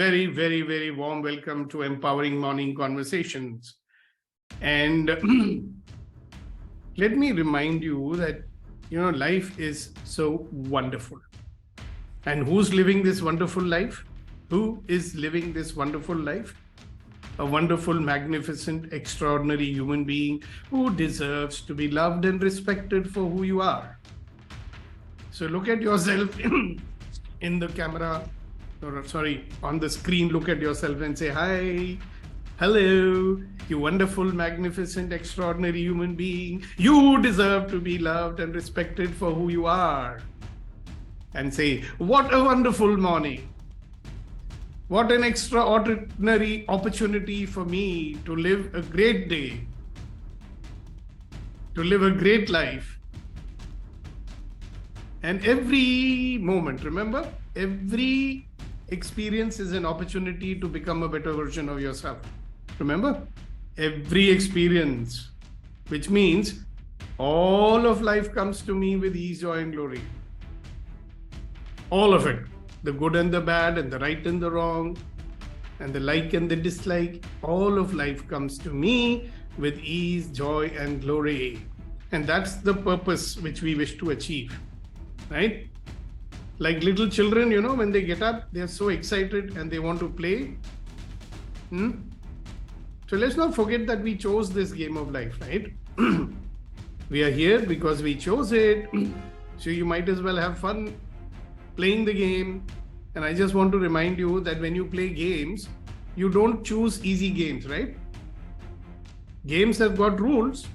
Very, very, very warm welcome to Empowering Morning Conversations. And let me remind you that, life is so wonderful. And who's living this wonderful life? Who is living this wonderful life? A wonderful, magnificent, extraordinary human being who deserves to be loved and respected for who you are. So look at yourself in the camera, or sorry, on the screen, look at yourself and say, hi, hello, you wonderful, magnificent, extraordinary human being. You deserve to be loved and respected for who you are. And say, what a wonderful morning. What an extraordinary opportunity for me to live a great day, to live a great life. And every moment, remember, every experience is an opportunity to become a better version of yourself. Remember, every experience, which means all of life comes to me with ease, joy, and glory. All of it, the good and the bad, and the right and the wrong, and the like and the dislike, all of life comes to me with ease, joy, and glory. And that's the purpose which we wish to achieve, right? Like little children, when they get up, they're so excited and they want to play. So let's not forget that we chose this game of life, right? We are here because we chose it. So you might as well have fun playing the game. And I just want to remind you that when you play games, you don't choose easy games, right? Games have got rules.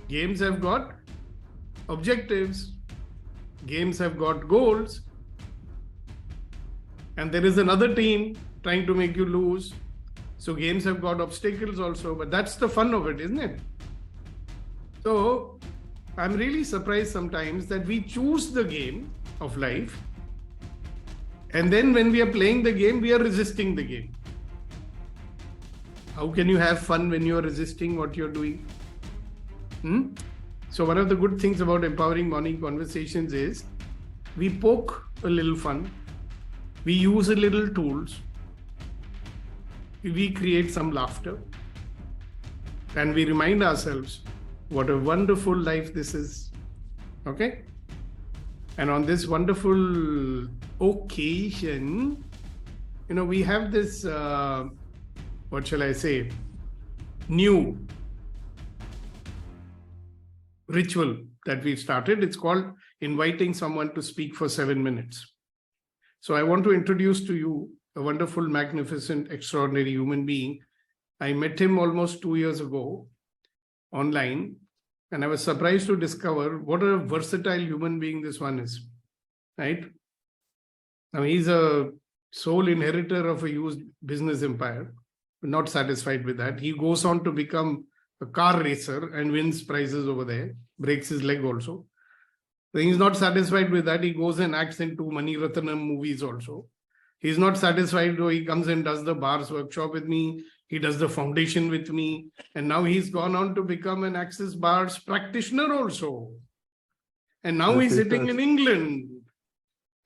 Games have got objectives. Games have got goals. And there is another team trying to make you lose. So games have got obstacles also, but that's the fun of it, isn't it? So I'm really surprised sometimes that we choose the game of life. And then when we are playing the game, we are resisting the game. How can you have fun when you are resisting what you're doing? So one of the good things about Empowering Morning Conversations is we poke a little fun, we use a little tools, we create some laughter, and we remind ourselves what a wonderful life this is. Okay? And on this wonderful occasion, we have this, what shall I say, new ritual that we've started. It's called inviting someone to speak for 7 minutes. So I want to introduce to you a wonderful, magnificent, extraordinary human being. I met him almost 2 years ago online, and I was surprised to discover what a versatile human being this one is, right? I mean, he's a sole inheritor of a huge business empire, but not satisfied with that. He goes on to become a car racer and wins prizes over there, breaks his leg also. So he's not satisfied with that. He goes and acts in 2 Mani Ratnam movies also. He's not satisfied, though he comes and does the bars workshop with me. He does the foundation with me. And now he's gone on to become an Access Bars practitioner also. And now he's sitting in England.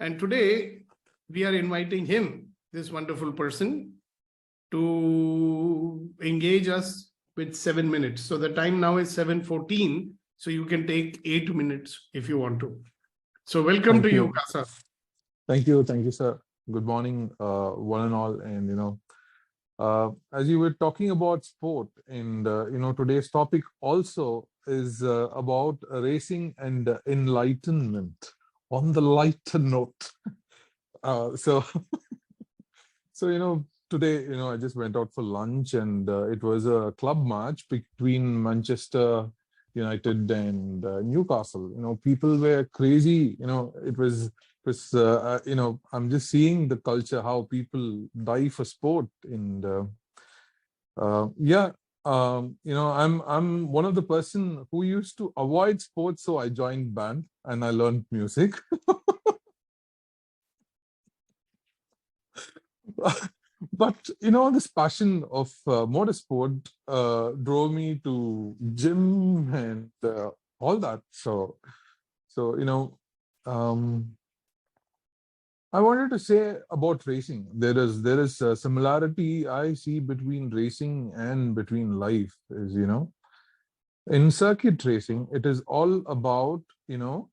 And today we are inviting him, this wonderful person, to engage us with 7 minutes. So the time now is 7:14. So you can take 8 minutes if you want to. So welcome to you, Kasa. Thank you, sir. Good morning, one and all. And as you were talking about sport, and today's topic also is about racing and enlightenment on the lighter note. So today, I just went out for lunch, and it was a club match between Manchester United and Newcastle. People were crazy. It was I'm just seeing the culture, how people die for sport. And I'm one of the person who used to avoid sports, so I joined band and I learned music. But this passion of motorsport drove me to gym and all that. So I wanted to say about racing. There is a similarity I see between racing and between life. Is, in circuit racing, it is all about,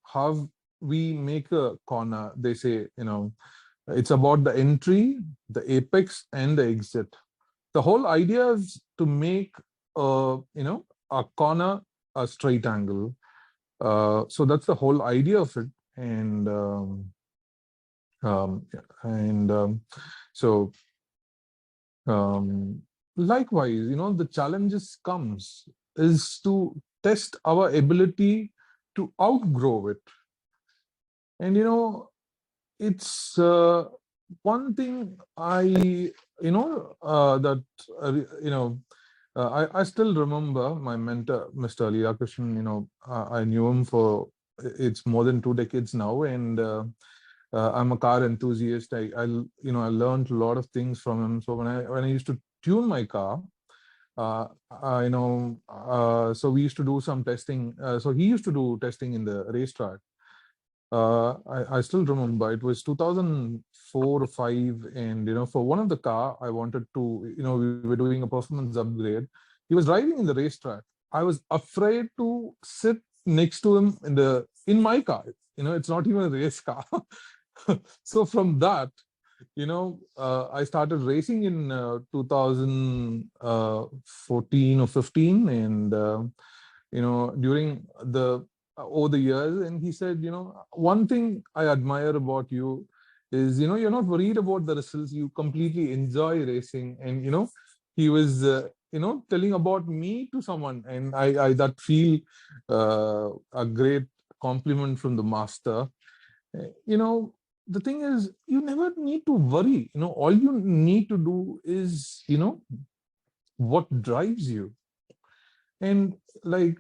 how we make a corner. They say, it's about the entry, the apex, and the exit. The whole idea is to make a corner a straight angle. So that's the whole idea of it. And yeah, and so um, likewise, the challenges comes is to test our ability to outgrow it. And it's one thing that I still remember my mentor, Mr. Leela Krishnan. I knew him for it's more than 2 decades now, and I'm a car enthusiast. I learned a lot of things from him. So when I used to tune my car, so we used to do some testing. So he used to do testing in the racetrack. I still remember it was 2004 or 5, and for one of the car I wanted to, we were doing a performance upgrade. He was driving in the racetrack. I was afraid to sit next to him in my car. It's not even a race car. So from that, I started racing in 2014 or 15, and during the over the years, and he said, one thing I admire about you is, you're not worried about the results. You completely enjoy racing, and he was telling about me to someone, and I that feel a great compliment from the master. The thing is, you never need to worry. All you need to do is, what drives you. And like,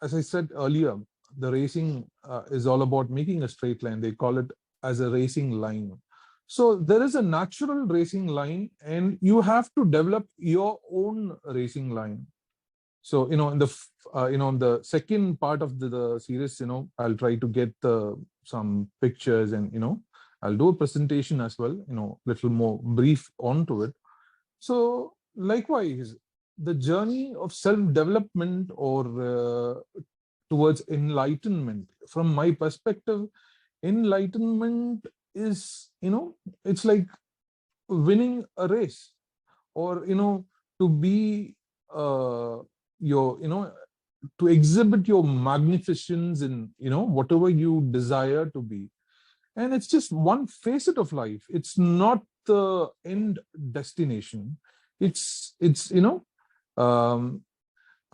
as I said earlier, the racing is all about making a straight line. They call it as a racing line. So there is a natural racing line, and you have to develop your own racing line. So, in the second part of the series, I'll try to get some pictures, and, I'll do a presentation as well, little more brief onto it. So likewise, the journey of self-development or towards enlightenment, from my perspective, enlightenment is, it's like winning a race, or, to be to exhibit your magnificence in, whatever you desire to be. And it's just one facet of life. It's not the end destination. It's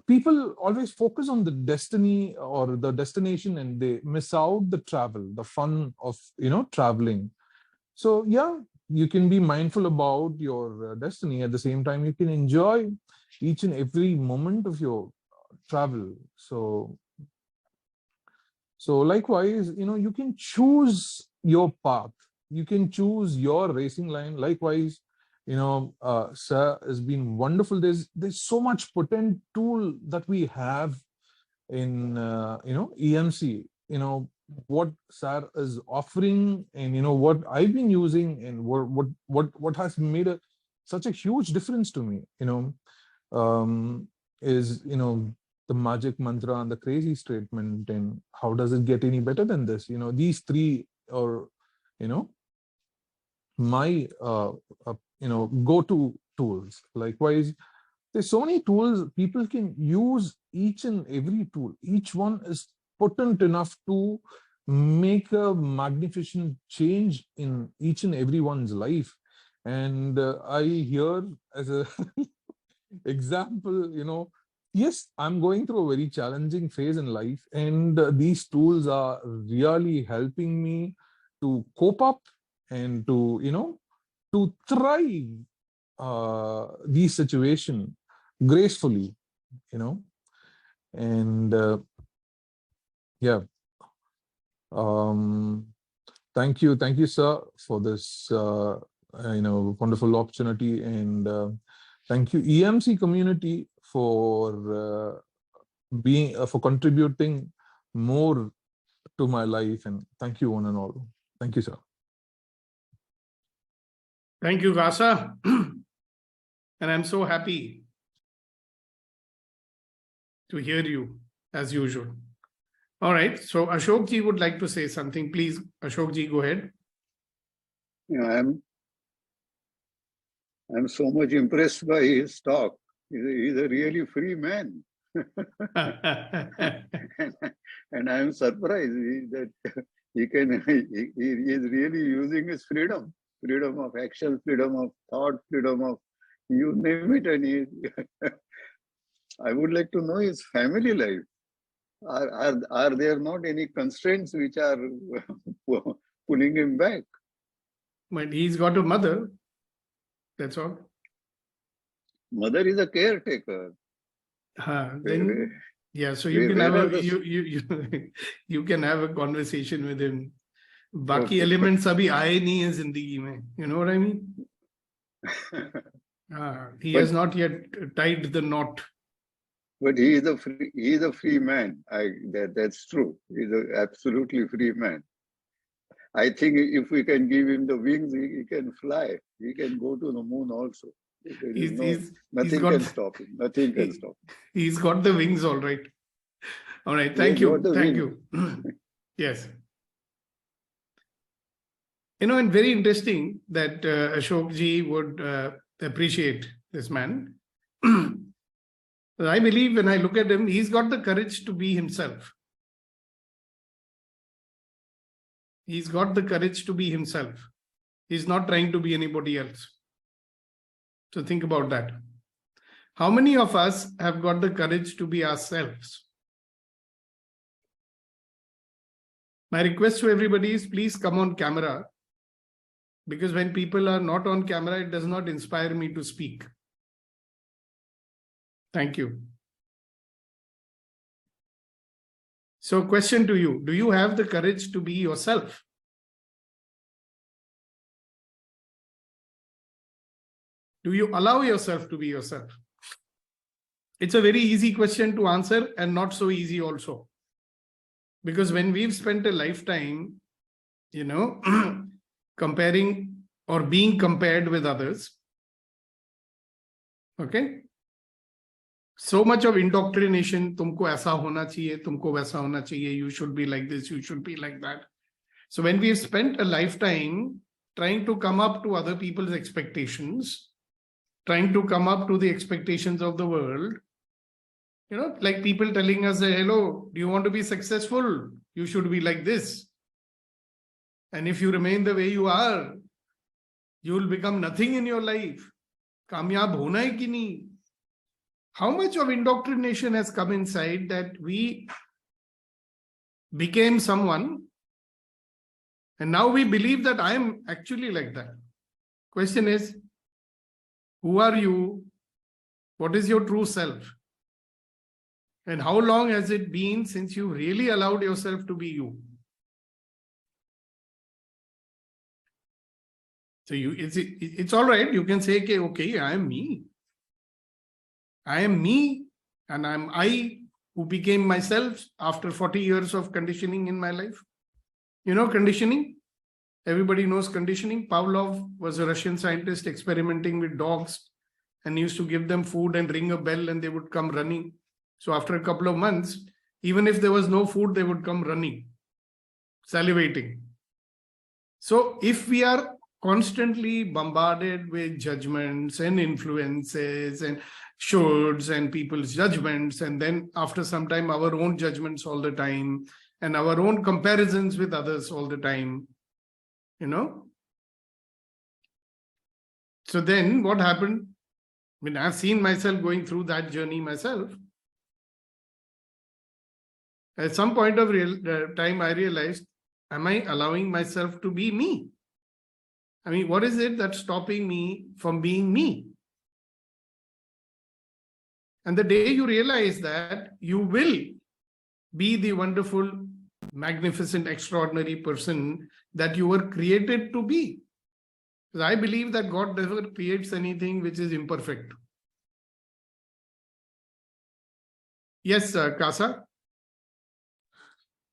people always focus on the destiny or the destination, and they miss out the travel, the fun of, traveling. So yeah, you can be mindful about your destiny. At the same time, you can enjoy each and every moment of your travel. So likewise, you can choose your path. You can choose your racing line. Likewise, sir, has been wonderful. There's so much potent tool that we have in EMC. What sir is offering, and what I've been using, and what has made such a huge difference to me. Is the magic mantra and the crazy statement, and how does it get any better than this? These three are my go-to tools. Likewise, there's so many tools people can use. Each and every tool, each one is potent enough to make a magnificent change in each and everyone's life. And I hear as a example, yes, I'm going through a very challenging phase in life, and these tools are really helping me to cope up and to thrive these situations gracefully, and yeah. Thank you, sir, for this wonderful opportunity, and thank you, EMC community, for for contributing more to my life, and thank you, one and all. Thank you, sir. Thank you, Kasa. And I'm so happy to hear you as usual. All right. So Ashok ji would like to say something. Please, Ashok ji, go ahead. Yeah, I'm so much impressed by his talk. He's a really free man. And I'm surprised that he is really using his freedom of action, freedom of thought, freedom of you name it. And I would like to know his family life. Are there not any constraints which are pulling him back? But he's got a mother. That's all. Mother is a caretaker. Then, yeah, so you can have a you can have a conversation with him. Baki Okay. elements abhi aaye nahi hai zindagi mein. You know what I mean? He But- has not yet tied the knot. But he is a free man. That's true. He's an absolutely free man. I think if we can give him the wings, he can fly. He can go to the moon also. There is nothing got can the- stop him. Nothing can he- stop him. He's got the wings, all right. All right. Yeah, Thank he you. got the Thank wing. you. Yes. You know, and very interesting that Ashok ji would appreciate this man. I believe when I look at him, he's got the courage to be himself. He's got the courage to be himself. He's not trying to be anybody else. So think about that. How many of us have got the courage to be ourselves? My request to everybody is please come on camera, because when people are not on camera, it does not inspire me to speak. Thank you. So, question to you, do you have the courage to be yourself? Do you allow yourself to be yourself? It's a very easy question to answer and not so easy also. Because when we've spent a lifetime, you know, comparing or being compared with others, okay? So much of indoctrination, tumko aisa hona chahiye, tumko waisa hona chahiye, you should be like this, you should be like that. So when we've spent a lifetime trying to come up to other people's expectations, trying to come up to the expectations of the world, you know, like people telling us, hello, do you want to be successful? You should be like this. And if you remain the way you are, you will become nothing in your life. Kamyab hona hai ki nahi? How much of indoctrination has come inside that we became someone and now we believe that I am actually like that. Question is, who are you? What is your true self? And how long has it been since you really allowed yourself to be you? So it's all right. You can say, okay, I am me. I am me and I'm I who became myself after 40 years of conditioning in my life. You know conditioning? Everybody knows conditioning. Pavlov was a Russian scientist experimenting with dogs and used to give them food and ring a bell and they would come running. So after a couple of months, even if there was no food, they would come running, salivating. So if we are constantly bombarded with judgments and influences and shoulds and people's judgments, and then after some time, our own judgments all the time, and our own comparisons with others all the time, you know. So then what happened? I mean, I've seen myself going through that journey myself. At some point of time, I realized, am I allowing myself to be me? I mean, what is it that's stopping me from being me? And the day you realize that, you will be the wonderful, magnificent, extraordinary person that you were created to be. Because I believe that God never creates anything which is imperfect. Yes, Kasa?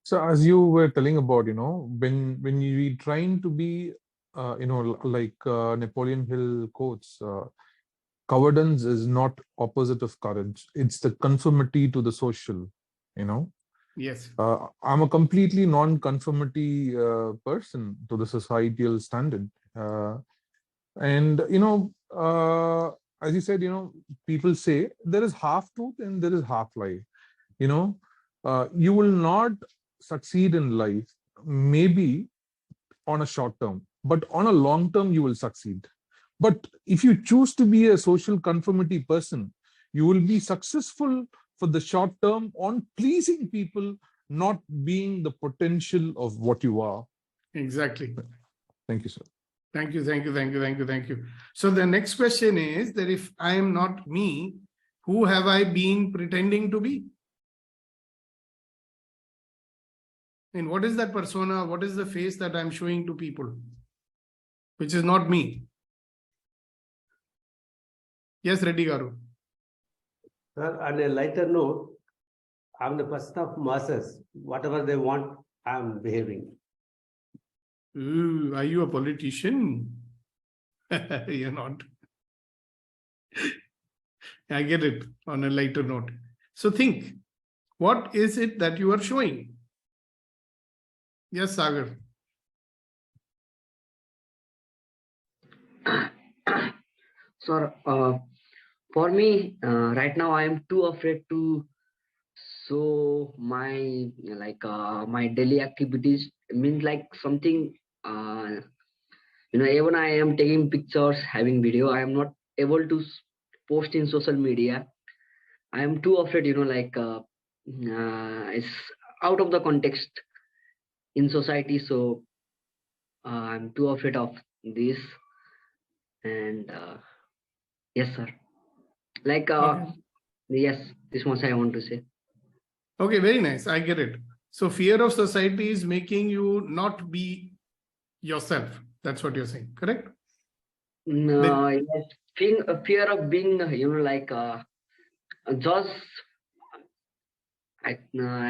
So as you were telling about, you know, when we trying to be like Napoleon Hill quotes, cowardice is not opposite of courage. It's the conformity to the social, you know. Yes. I'm a completely non-conformity person to the societal standard. And, as you said, people say there is half truth and there is half lie. You will not succeed in life, maybe on a short term, but on a long term, you will succeed. But if you choose to be a social conformity person, you will be successful for the short term on pleasing people, not being the potential of what you are. Exactly. Thank you, sir. Thank you, thank you, thank you, thank you, thank you. So the next question is that if I am not me, who have I been pretending to be? And what is that persona? What is the face that I'm showing to people, which is not me? Yes, Reddy Garu. Sir, on a lighter note, I'm the person of masses. Whatever they want, I'm behaving. Ooh, are you a politician? You're not. I get it on a lighter note. So think, what is it that you are showing? Yes, Sagar. So, for me, right now I am too afraid to show my my daily activities. It means like something, even I am taking pictures, having video, I am not able to post in social media. I am too afraid, it's out of the context in society. So I'm too afraid of this. And yes, sir. Okay. Yes, this much I want to say. Okay, very nice. I get it. So fear of society is making you not be yourself. That's what you're saying, correct? No, yes, fear of being, just I'm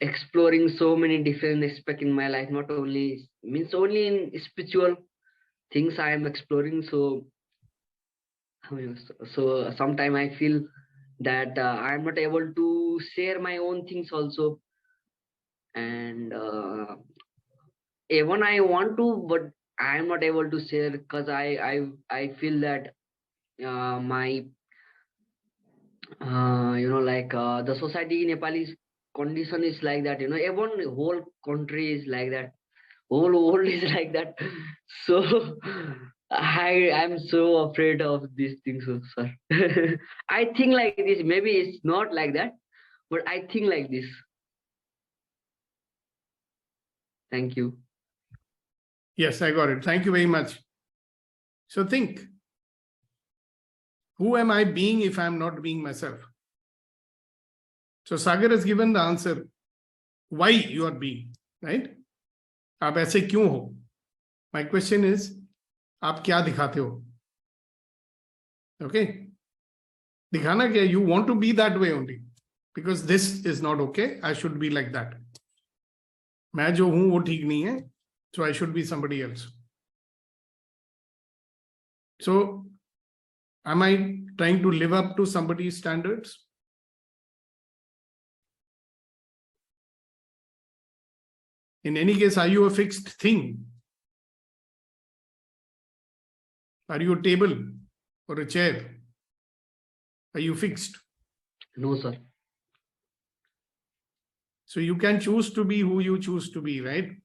exploring so many different aspects in my life. Not only means only in spiritual things I am exploring. So sometimes I feel that I'm not able to share my own things also, and even I want to, but I'm not able to share because I feel that my the society in Nepalese condition is like that. Even whole country is like that. Whole world is like that. So I'm so afraid of these things, sir. I think like this. Maybe it's not like that, but I think like this. Thank you. Yes, I got it. Thank you very much. So think, who am I being if I'm not being myself? So Sagar has given the answer, why you are being, right? आप ऐसे क्यों हो? My question is, आप क्या दिखाते हो? Okay? दिखाना क्या? You want to be that way only. Because this is not okay. I should be like that. मैं जो हूं वो ठीक नहीं है. So I should be somebody else. So am I trying to live up to somebody's standards? In any case, are you a fixed thing? Are you a table or a chair? Are you fixed? No, sir. So you can choose to be who you choose to be, right?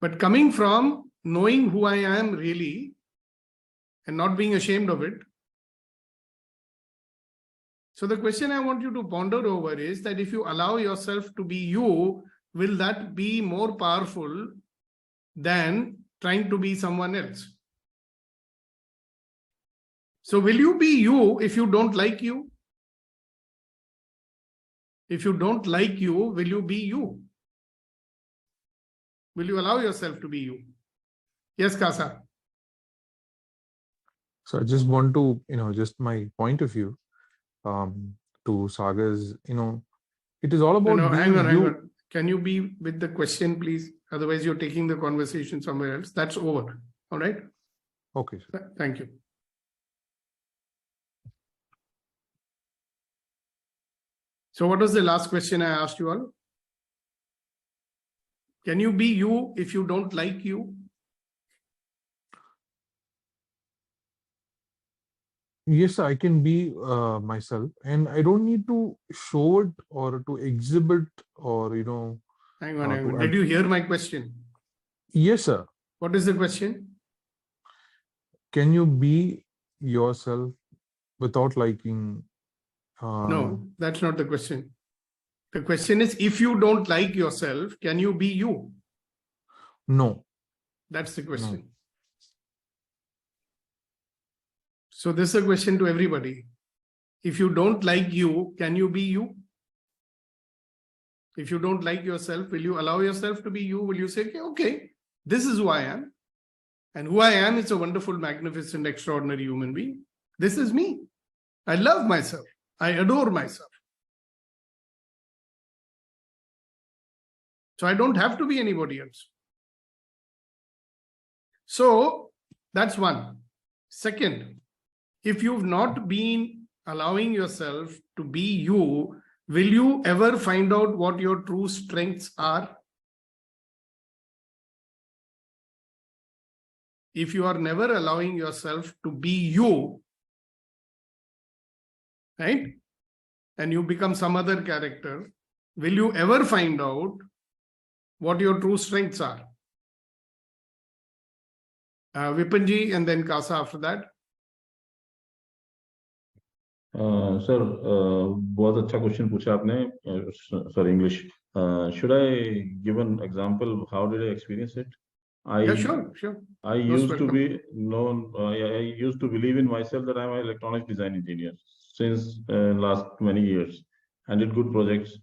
But coming from knowing who I am really and not being ashamed of it. So the question I want you to ponder over is that if you allow yourself to be you, will that be more powerful than trying to be someone else? So will you be you if you don't like you? If you don't like you, will you be you? Will you allow yourself to be you? Yes, Kasa. So I just want to, just my point of view to Sagar's, it is all about being hang on. Can you be with the question, please? Otherwise, you're taking the conversation somewhere else. That's over. All right. Okay, sir. Thank you. So what was the last question I asked you all? Can you be you if you don't like you? Yes, I can be myself, and I don't need to show it or to exhibit or, Hang on, hang on. to Did you hear my question? Yes, sir. What is the question? Can you be yourself without liking? No, that's not the question. The question is, if you don't like yourself, can you be you? No. That's the question. So this is a question to everybody. If you don't like you, can you be you? If you don't like yourself, will you allow yourself to be you? Will you say, okay, this is who I am. And who I am is a wonderful, magnificent, extraordinary human being. This is me. I love myself. I adore myself. So I don't have to be anybody else. So that's one. Second, if you've not been allowing yourself to be you, will you ever find out what your true strengths are? If you are never allowing yourself to be you, right? And you become some other character, will you ever find out what your true strengths are? Vipanji and then Kasa after that. Sir बहुत अच्छा question पूछा आपने sir English should I give an example how did I experience it? Yeah, sure. I used to be known I used to believe in myself that I'm an electronic design engineer since last many years and did good projects.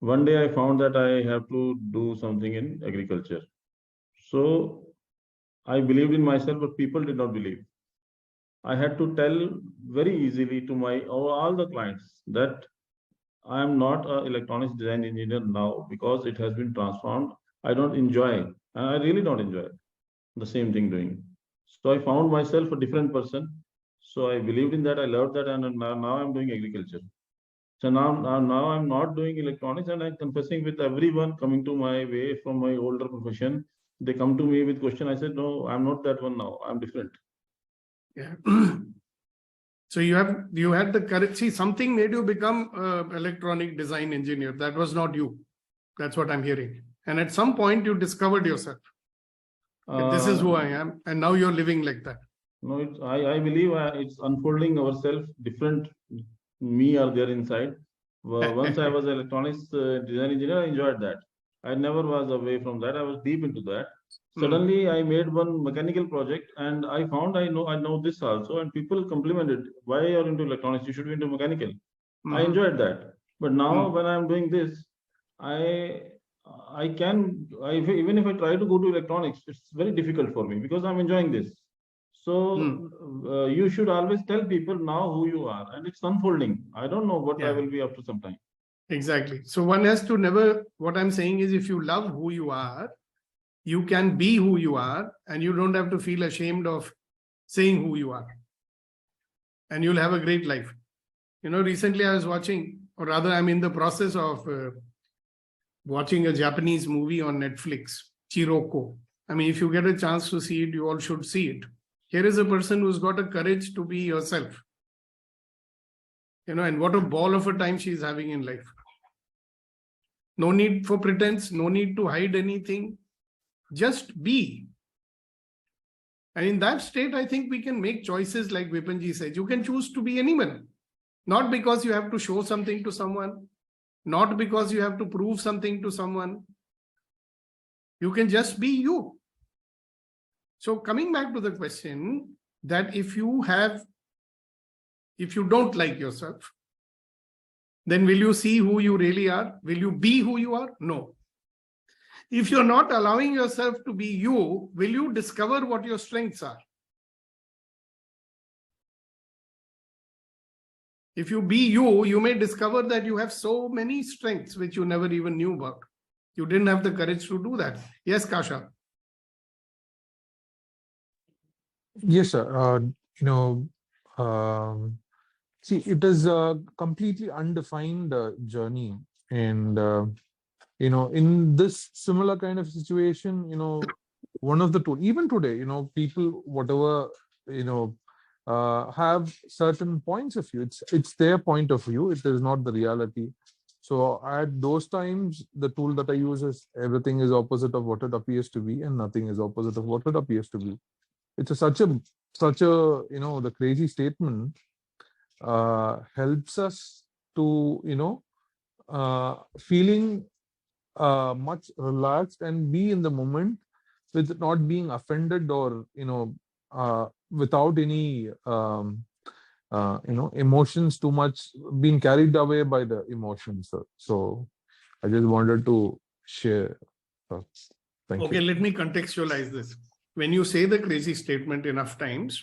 One day I found that I have to do something in agriculture, so I believed in myself, but people did not believe. I had to tell very easily to all the clients that I am not an electronics design engineer now because it has been transformed. I don't enjoy, and I really don't enjoy the same thing doing. So I found myself a different person. So I believed in that, I loved that, and now I'm doing agriculture. So now I'm not doing electronics, and I'm confessing with everyone coming to my way from my older profession. They come to me with question. I said, no, I'm not that one now. I'm different. Yeah. So you had the courage. See, something made you become an electronic design engineer. That was not you. That's what I'm hearing. And at some point you discovered yourself. This is who I am. And now you're living like that. No, I believe it's unfolding ourselves. Different me are there inside. Once I was an electronics design engineer, I enjoyed that. I never was away from that. I was deep into that. Suddenly, I made one mechanical project, and I found I know this also, and people complimented. Why are you into electronics? You should be into mechanical. I enjoyed that. But now, when I'm doing this, even if I try to go to electronics, it's very difficult for me because I'm enjoying this. So you should always tell people now who you are, and it's unfolding. I don't know what I will be after some time. Exactly. So one has to never, what I'm saying is, if you love who you are, you can be who you are, and you don't have to feel ashamed of saying who you are. And you'll have a great life. Recently I was watching, or rather I'm in the process of watching a Japanese movie on Netflix, Chiroko. I mean, if you get a chance to see it, you all should see it. Here is a person who's got a courage to be yourself. And what a ball of a time she's having in life. No need for pretense, no need to hide anything. Just be. And in that state, I think we can make choices like Vipanji said. You can choose to be anyone. Not because you have to show something to someone. Not because you have to prove something to someone. You can just be you. So coming back to the question that if you don't like yourself, then will you see who you really are? Will you be who you are? No. If you're not allowing yourself to be you, will you discover what your strengths are? If you be you, you may discover that you have so many strengths which you never even knew about. You didn't have the courage to do that. Yes, Kasha. Yes, sir. See, it is a completely undefined journey. And, in this similar kind of situation, one of the two, even today, people, whatever, have certain points of view. It's their point of view. It is not the reality. So at those times, the tool that I use is everything is opposite of what it appears to be, and nothing is opposite of what it appears to be. It's such a the crazy statement helps us to feeling much relaxed and be in the moment with not being offended or without any emotions too much being carried away by the emotions. So I just wanted to share. Thank Okay, you. let me contextualize this. When you say the crazy statement enough times,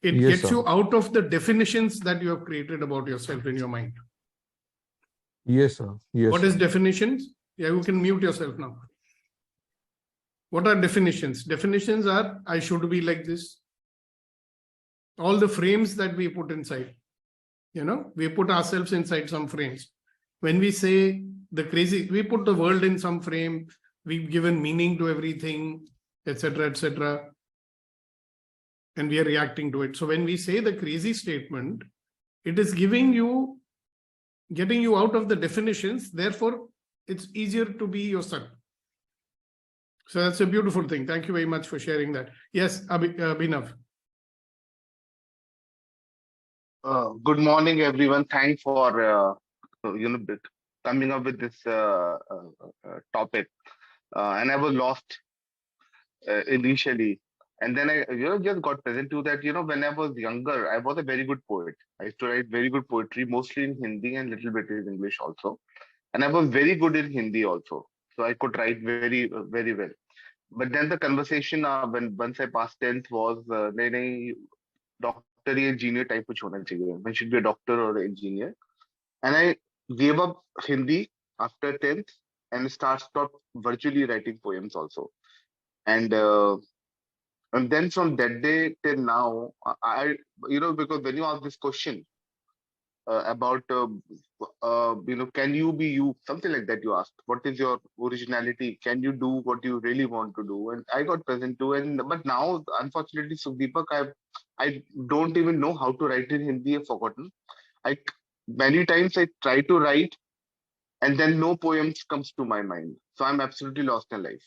it Yes, gets sir. you out of the definitions that you have created about yourself in your mind. Yes, sir. Yes. What is definitions? Yeah, you can mute yourself now. What are definitions? Definitions are, I should be like this. All the frames that we put inside, we put ourselves inside some frames. When we say the crazy, we put the world in some frame, we've given meaning to everything, etc., and we are reacting to it. So when we say the crazy statement, it is getting you out of the definitions. Therefore, it's easier to be yourself. So that's a beautiful thing. Thank you very much for sharing that. Yes, Abhinav. Good morning, everyone. Thanks for coming up with this topic. And I was lost initially, and then I just got present to that. When I was younger, I was a very good poet. I used to write very good poetry, mostly in Hindi and little bit in English also. And I was very good in Hindi also, so I could write very very well. But then the conversation once I passed 10th was nahi, doctor or engineer type kuch hona chahiye. One should be a doctor or an engineer. And I gave up Hindi after 10th and stopped virtually writing poems also. And then from that day till now, because when you ask this question about, can you be you? Something like that you asked. What is your originality? Can you do what you really want to do? And I got present to. But now, unfortunately, Sukhdeepak, I don't even know how to write in Hindi. I've forgotten. Many times I try to write, and then no poems comes to my mind. So I'm absolutely lost in life.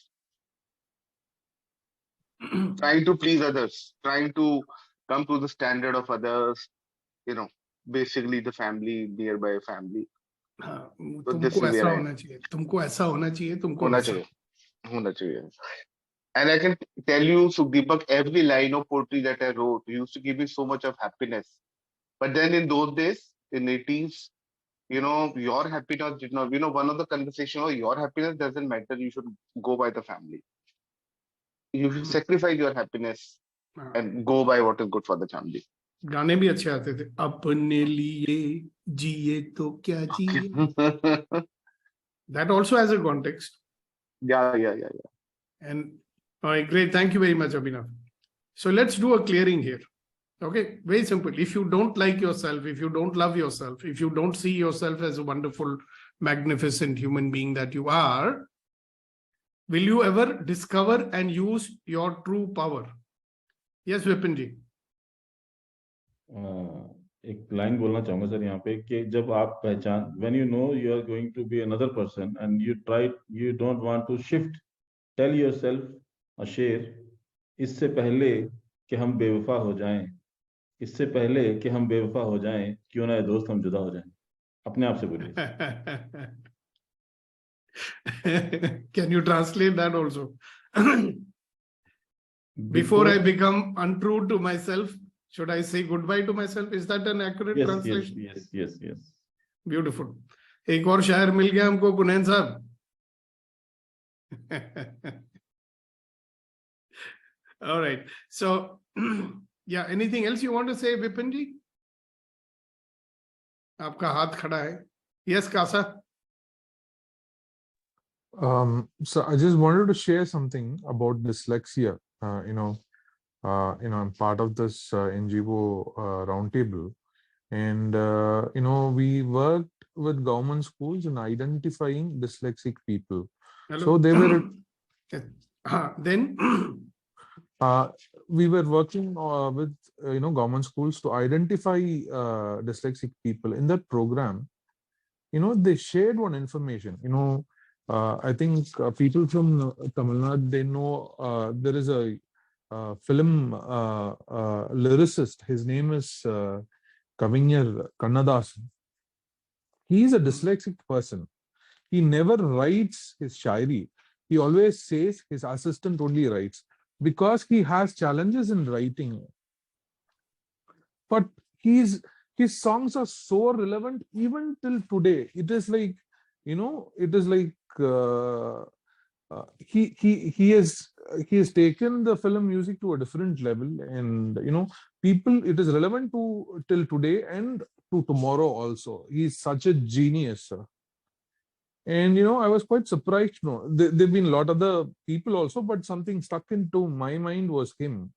Trying to please others, trying to come to the standard of others, basically the family, nearby family. तुमको ऐसा होना चाहिए, तुमको ऐसा होना चाहिए, तुमको होना चाहिए. And I can tell you, Sukhdeepak, every line of poetry that I wrote used to give me so much of happiness. But then in those days, in 80s, your happiness did not, one of the conversations, your happiness doesn't matter. You should go by the family. You should sacrifice your happiness and go by what is good for the family. गाने भी अच्छे आते थे. अपने लिए जिए तो क्या जिए. That also has a context. Yeah. And all right, great. Thank you very much, Abhinav. So let's do a clearing here. Okay, very simple. If you don't like yourself, if you don't love yourself, if you don't see yourself as a wonderful, magnificent human being that you are, will you ever discover and use your true power? Yes, Vipinji. एक line बोलना चाहूंगा sir यहाँ पे कि जब आप पहचान, when you know you are going to be another person and you don't want to shift, tell yourself a शेर, इससे पहले कि हम बेवफा हो जाएं, इससे पहले कि हम बेवफा हो जाएं, क्यों ना दोस्त हम जुदा हो जाएं. अपने आप से बोलिए. Can you translate that also? Before I become untrue to myself, should I say goodbye to myself? Is that an accurate translation? Yes. Beautiful. एक और शायर मिल गया हमको, गुनैन साहब. All right. So, yeah, anything else you want to say, Vipinji? आपका हाथ खड़ा है. Yes, Kasa. So I just wanted to share something about dyslexia. I'm part of this NGO roundtable, and we worked with government schools in identifying dyslexic people. Hello. So they were then we were working with government schools to identify dyslexic people. In that program, they shared one information. I think people from Tamil Nadu, they know there is a film lyricist. His name is Kavinyar Kannadasan. He is a dyslexic person. He never writes his shairi. He always says his assistant only writes because he has challenges in writing. But his songs are so relevant even till today. It is like, he has taken the film music to a different level, and people, it is relevant to till today and to tomorrow also. He is such a genius, sir. And I was quite surprised. There've been a lot of other people also, but something stuck into my mind was him.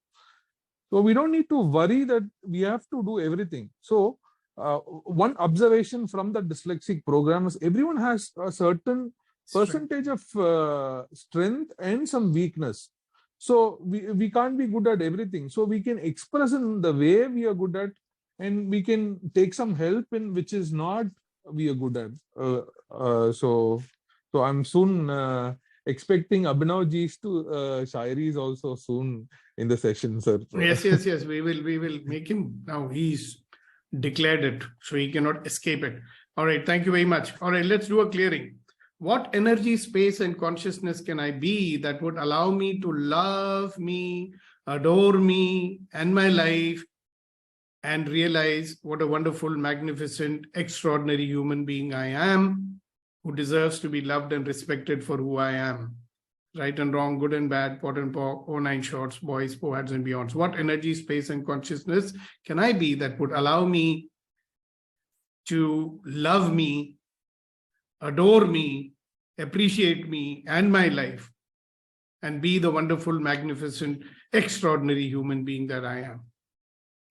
So we don't need to worry that we have to do everything. So one observation from the dyslexic program is everyone has a certain percentage of strength and some weakness. So we can't be good at everything. So we can express in the way we are good at, and we can take some help in which is not we are good at. So I'm soon expecting Abhinav ji's to shairis also soon in the session, sir. Yes. We will make him now. He's declared it, so he cannot escape it. All right. Thank you very much. All right. Let's do a clearing. What energy, space, and consciousness can I be that would allow me to love me, adore me and my life, and realize what a wonderful, magnificent, extraordinary human being I am, who deserves to be loved and respected for who I am? Right and wrong, good and bad, pot and pork, 09 shorts, boys, poets, and beyonds. What energy, space, and consciousness can I be that would allow me to love me, adore me, appreciate me and my life, and be the wonderful, magnificent, extraordinary human being that I am?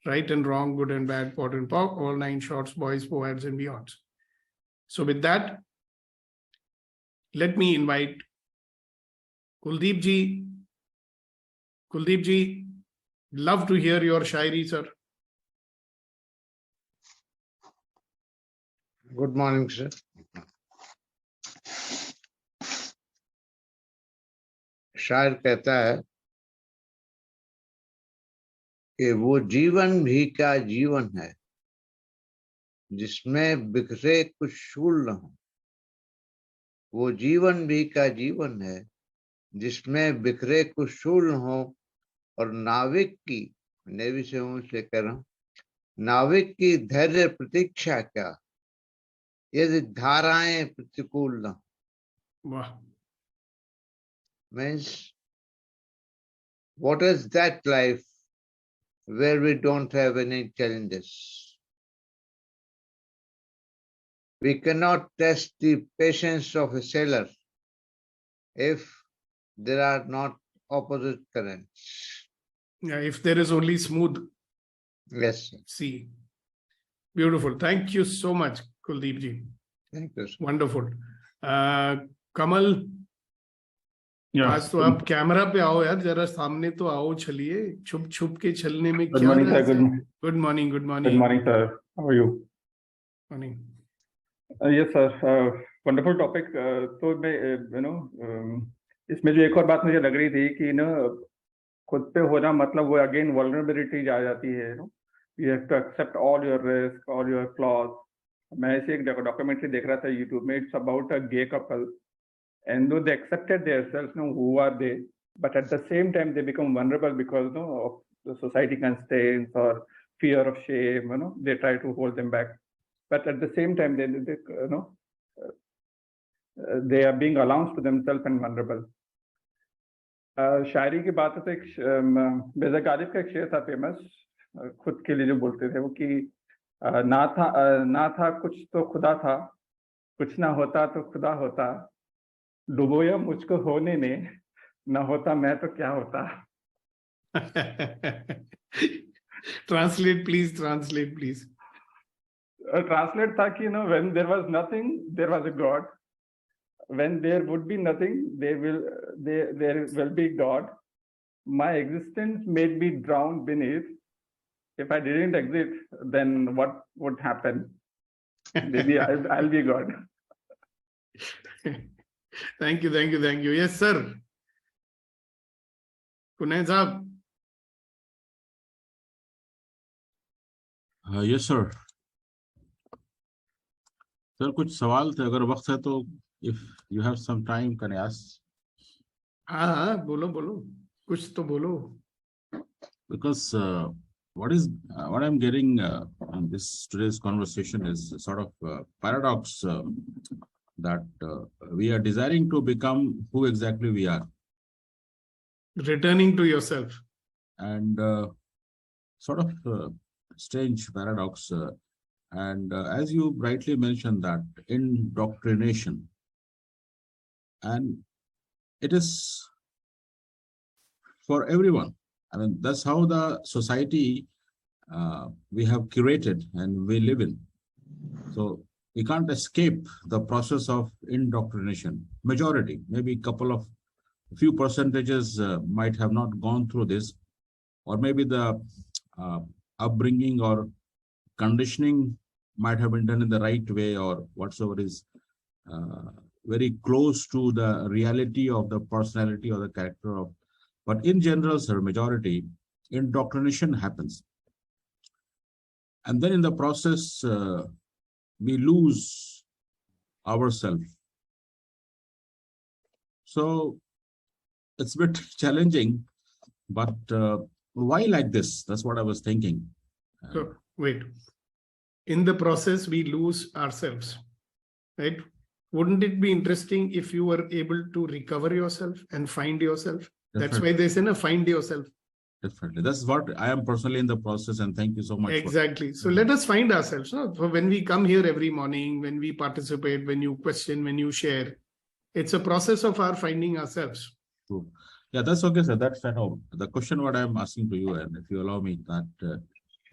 Right and wrong, good and bad, pot and pork, 09 shorts, boys, poets, and beyonds. So with that, let me invite Kuldeep ji. Kuldeep ji, love to hear your shairi, sir. Good morning, sir. शायर कहता है कि वो जीवन भी क्या जीवन है जिसमें बिखरे कुछ शूल न हो। वो जीवन भी क्या जीवन है जिसमें बिखरे कुछ शूल न हो। और नाविक की, नेवी से हूं इसलिए कह रहा हूं, नाविक की धैर्य प्रतीक्षा क्या यदि धाराएं प्रतिकूल न हो। Wow. Means, what is that life where we don't have any challenges? We cannot test the patience of a sailor if there are not opposite currents. Yeah, if there is only smooth Yes. sea. Beautiful. Thank you so much, Kuldeep ji. Thank you, sir. Wonderful. Kamal, Yeah. आज तो आप camera पे आओ यार, जरा सामने तो आओ, चलिए। छुप छुप के चलने में Good क्या morning, sir. Good morning. Good morning, sir. How are you? Morning. Yes, sir. Wonderful topic. तो मैं इसमें जो एक और बात मुझे लग रही थी कि खुद पे होना मतलब वो अगेन वल्नरेबिलिटी आ जाती है। You have to accept all your risk, all your flaws. मैं ऐसे एक डॉक्यूमेंट्री देख रहा था YouTube में. It's about a gay couple. And though they accepted themselves, who are they? But at the same time, they become vulnerable because of the society constraints or fear of shame. They try to hold them back. But at the same time, they are being announced to themselves and vulnerable. शायरी की बात है तो एक मिर्जा गालिब का एक शेर था famous, खुद के लिए जो बोलते थे वो कि ना था कुछ तो खुदा था, कुछ ना होता तो खुदा होता, डुबोया मुझको होने ने, न होता मैं तो क्या होता. Translate, please. Translate, please. Translate था कि when there was nothing, there was a God. When there would be nothing, there will be God. My existence may be drowned beneath. If I didn't exist, then what would happen? Maybe I'll be God. Thank you. Yes, sir. Kunain Saab. Yes, sir. Sir, कुछ सवाल थे, अगर वक्त है तो if you have some time, can I ask? हाँ, बोलो. कुछ तो बोलो. Because what I'm getting on this today's conversation is sort of paradox that we are desiring to become who exactly we are. Returning to yourself. And sort of strange paradox. And as you rightly mentioned, that indoctrination, and it is for everyone. I mean, that's how the society we have curated and we live in. So we can't escape the process of indoctrination. Majority, maybe a few percentages might have not gone through this, or maybe the upbringing or conditioning might have been done in the right way, or whatsoever is very close to the reality of the personality or the character of. But in general, sir, majority, indoctrination happens. And then in the process, we lose ourselves. So it's a bit challenging, but why like this? That's what I was thinking. So, wait. In the process, we lose ourselves, right? Wouldn't it be interesting if you were able to recover yourself and find yourself? That's why they say, find yourself. Definitely. That's what I am personally in the process, and thank you so much. Exactly. So let us find ourselves. No? So when we come here every morning, when we participate, when you question, when you share, it's a process of our finding ourselves. True. Yeah, that's okay, sir. That's fine. The question what I'm asking to you, and if you allow me that,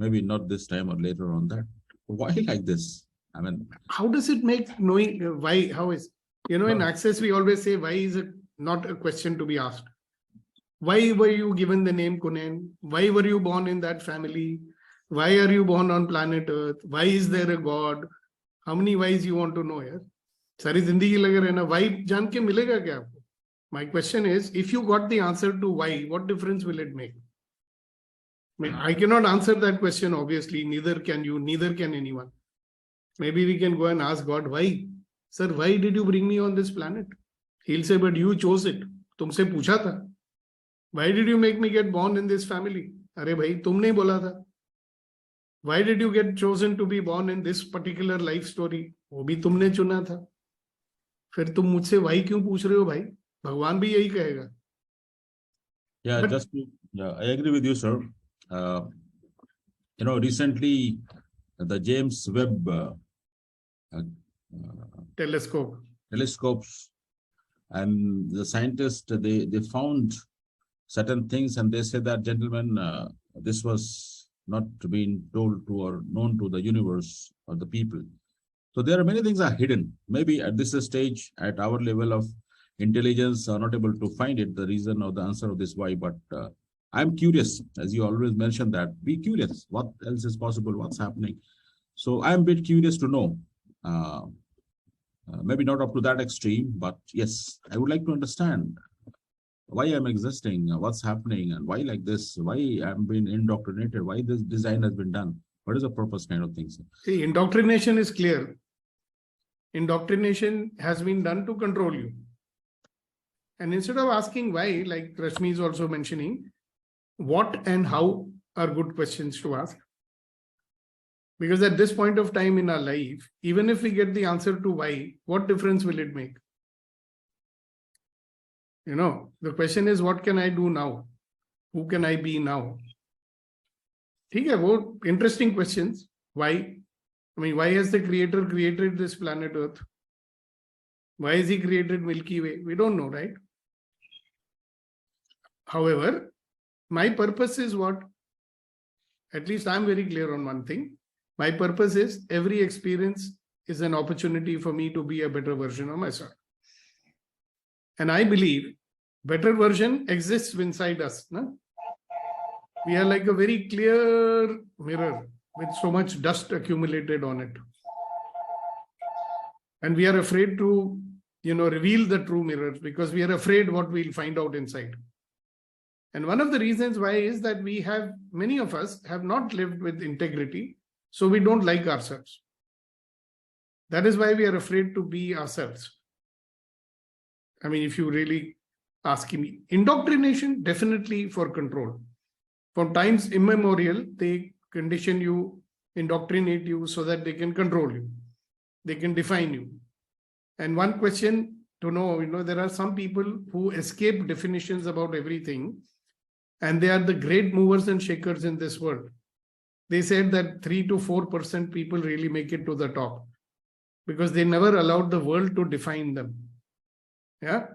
maybe not this time or later on, that why like this? I mean, how does it make knowing why? How is, in Access, we always say, why is it not a question to be asked? Why were you given the name Kunain? Why were you born in that family? Why are you born on planet Earth? Why is there a God? How many whys you want to know? Yaar? Sari zindagi laga rehna. Why jaan ke milega kya aapko? My question is, if you got the answer to why, what difference will it make? I mean, I cannot answer that question, obviously. Neither can you, neither can anyone. Maybe we can go and ask God, why? Sir, why did you bring me on this planet? He'll say, but you chose it. Tumse pucha tha. Why did you make me get born in this family? Are bhai, tumne bola tha. Why did you get chosen to be born in this particular life story? वो भी तुमने चुना था. फिर तुम मुझसे why क्यों पूछ रहे हो भाई? भगवान भी यही कहेगा. Yeah, I agree with you, sir. Recently the James Webb telescopes, and the scientists they found certain things, and they said that, gentlemen, this was not being told to or known to the universe or the people. So there are many things are hidden. Maybe at this stage, at our level of intelligence, are not able to find it, the reason or the answer of this why. But I'm curious, as you always mention that, be curious. What else is possible? What's happening? So I'm a bit curious to know. Maybe not up to that extreme, but yes, I would like to understand why I'm existing, what's happening, and why like this, why I'm being indoctrinated, why this design has been done. What is the purpose kind of things? See, indoctrination is clear. Indoctrination has been done to control you. And instead of asking why, like Rashmi is also mentioning, what and how are good questions to ask. Because at this point of time in our life, even if we get the answer to why, what difference will it make? The question is, what can I do now? Who can I be now? Interesting questions. Why? I mean, why has the creator created this planet Earth? Why is he created Milky Way? We don't know, right? However, my purpose is what? At least I'm very clear on one thing. My purpose is every experience is an opportunity for me to be a better version of myself. And I believe better version exists inside us. No? We are like a very clear mirror with so much dust accumulated on it. And we are afraid to, reveal the true mirrors because we are afraid what we'll find out inside. And one of the reasons why is that many of us have not lived with integrity, so we don't like ourselves. That is why we are afraid to be ourselves. I mean, if you really ask me, indoctrination, definitely for control. From times immemorial, they condition you, indoctrinate you so that they can control you. They can define you. And one question to know, there are some people who escape definitions about everything, and they are the great movers and shakers in this world. They said that 3 to 4% people really make it to the top because they never allowed the world to define them. Yeah.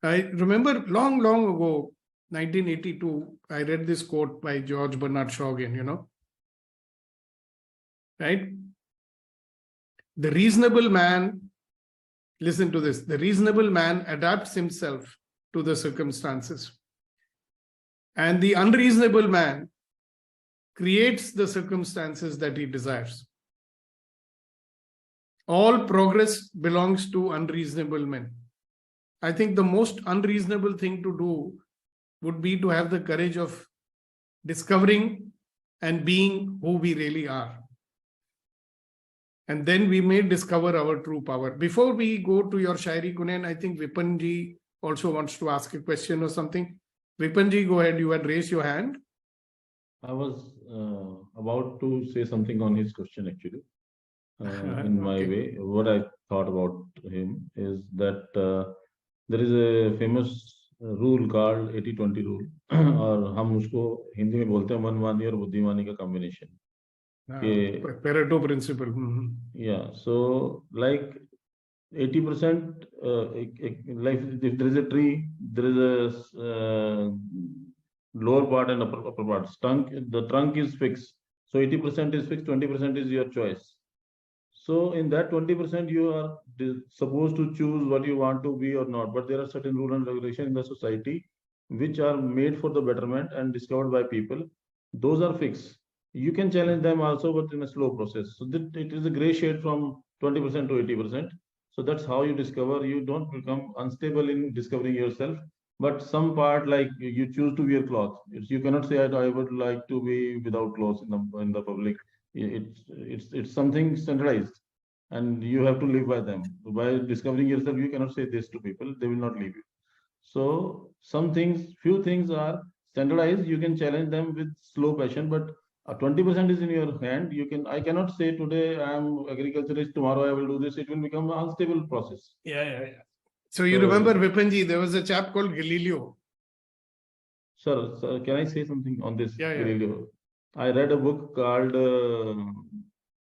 I remember long ago, 1982, I read this quote by George Bernard Shaw again, right? The reasonable man, listen to this, the reasonable man adapts himself to the circumstances. And the unreasonable man creates the circumstances that he desires. All progress belongs to unreasonable men. I think the most unreasonable thing to do would be to have the courage of discovering and being who we really are. And then we may discover our true power. Before we go to your Shairi Kunain, I think Vipanji also wants to ask a question or something. Vipanji, go ahead. You had raised your hand. I was about to say something on his question actually. In my way, what I thought about him is that there is a famous rule called 80-20 rule, और हम उसको हिंदी में बोलते हैं मनमानी और बुद्धिमानी का combination. Pareto principle. Yeah, so like 80%, like if there is a tree, there is a lower part and upper part. The trunk is fixed. So 80% is fixed, 20% is your choice. So in that 20%, you are supposed to choose what you want to be or not. But there are certain rules and regulations in the society which are made for the betterment and discovered by people. Those are fixed. You can challenge them also, but in a slow process. So that it is a gray shade from 20% to 80%. So that's how you discover. You don't become unstable in discovering yourself. But some part, like you choose to wear clothes. You cannot say, I would like to be without clothes in the public. It's something standardized, and you have to live by them. By discovering yourself, you cannot say this to people; they will not leave you. So few things are standardized. You can challenge them with slow passion, but 20% is in your hand. I cannot say today I am agriculturist, tomorrow I will do this. It will become an unstable process. Yeah. So you remember Vipanji, there was a chap called Galileo. Sir, can I say something on this? Yeah. Galileo? I read a book called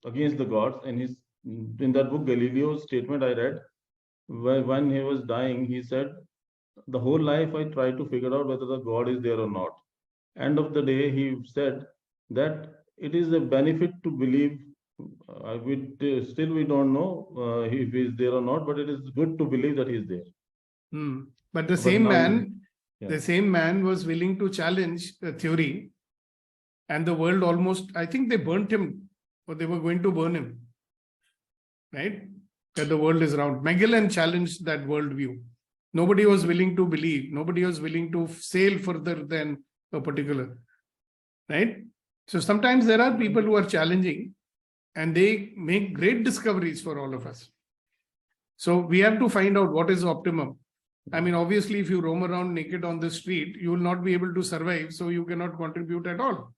Against the Gods, and in that book, Galileo's statement I read, when he was dying, he said, the whole life I tried to figure out whether the God is there or not. End of the day, he said that it is a benefit to believe. Still we don't know if he is there or not, but it is good to believe that he is there. But the same man was willing to challenge the theory. And the world almost, I think they burnt him, or they were going to burn him, right? That the world is round. Magellan challenged that worldview. Nobody was willing to believe. Nobody was willing to sail further than a particular, right? So sometimes there are people who are challenging and they make great discoveries for all of us. So we have to find out what is optimum. I mean, obviously, if you roam around naked on the street, you will not be able to survive. So you cannot contribute at all.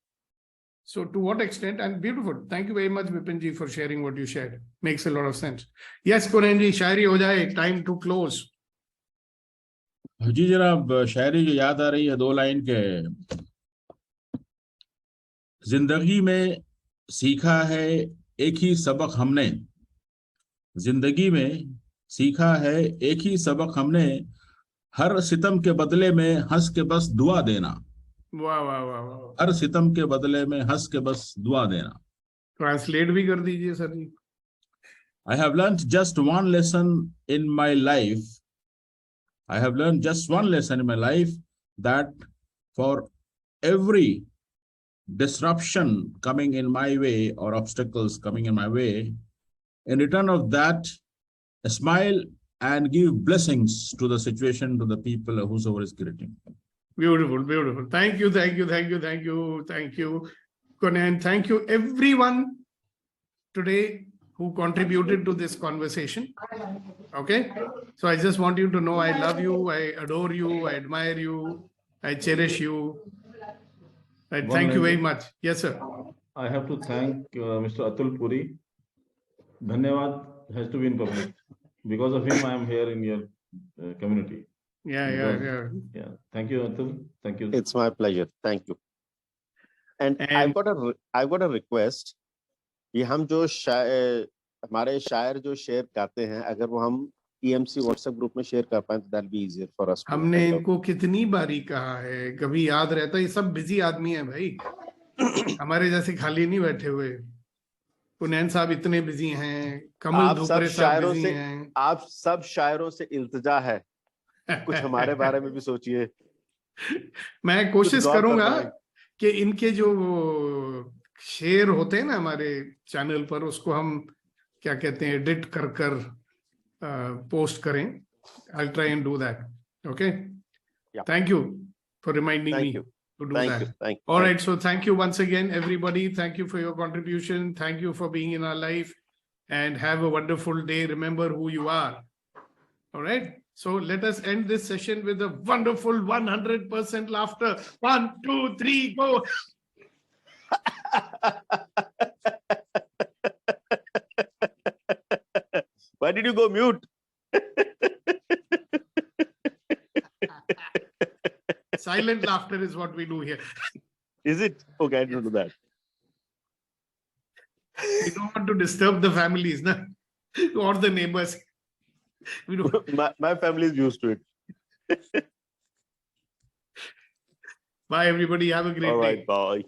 So to what extent, and beautiful. Thank you very much, Vipinji, for sharing what you shared. Makes a lot of sense. Yes, Kunain, शायरी हो जाए, time to close. जी जनाब, शायरी जो याद आ रही है 2 line के, जिंदगी में सीखा है एक ही सबक हमने, जिंदगी में सीखा है एक ही सबक हमने, हर सितम के बदले में हंस के बस दुआ देना। वाह वाह वाह वाह। हर सितम के बदले में हंस के बस दुआ देना। ट्रांसलेट भी कर दीजिए sir ji. I have learned just one lesson in my life. I have learned just one lesson in my life, that for every disruption coming in my way or obstacles coming in my way, in return of that, smile and give blessings to the situation, to the people, whosoever is greeting. Beautiful, beautiful. Thank you, thank you, thank you, thank you, thank you, Conan. Thank you, everyone today who contributed to this conversation. Okay, so I just want you to know I love you, I adore you, I admire you, I cherish you. I thank you very much. Yes, sir. I have to thank Mr. Atul Puri. Dhanyavad has to be in public. Because of him, I am here in your community. Yeah. Thank you, Atul. Thank you. It's my pleasure. Thank you. And I've got a request. ये हम जो हमारे शायर जो share करते हैं, अगर वो हम EMC WhatsApp ग्रुप में शेयर कर पाए तो that'll be easier for us. हमने इनको कितनी बारी कहा है, कभी याद रहता है? ये सब बिजी आदमी है भाई, हमारे जैसे खाली नहीं बैठे हुए। कुनैन साहब इतने बिजी हैं, कमल धुपरे साहब बिजी हैं। आप सब शायरों से इल्तिजा है, कुछ हमारे बारे में भी सोचिए। मैं कोशिश करूंगा कि इनके जो शेयर होते हैं ना हमारे चैनल पर, उसको हम क्या कहते हैं, एडिट कर पोस्ट करें। I'll try and do that. Okay. Yeah. Thank you for reminding me to do that. Thank you. All right. So thank you once again, everybody. Thank you for your contribution. Thank you for being in our life, and have a wonderful day. Remember who you are. All right. So let us end this session with a wonderful 100% laughter. 1, 2, 3, go. Why did you go mute? Silent laughter is what we do here. Is it? Okay, I didn't do that. We don't want to disturb the families, na? Or the neighbors. We don't. My family is used to it. Bye, everybody. Have a great day. All right, bye.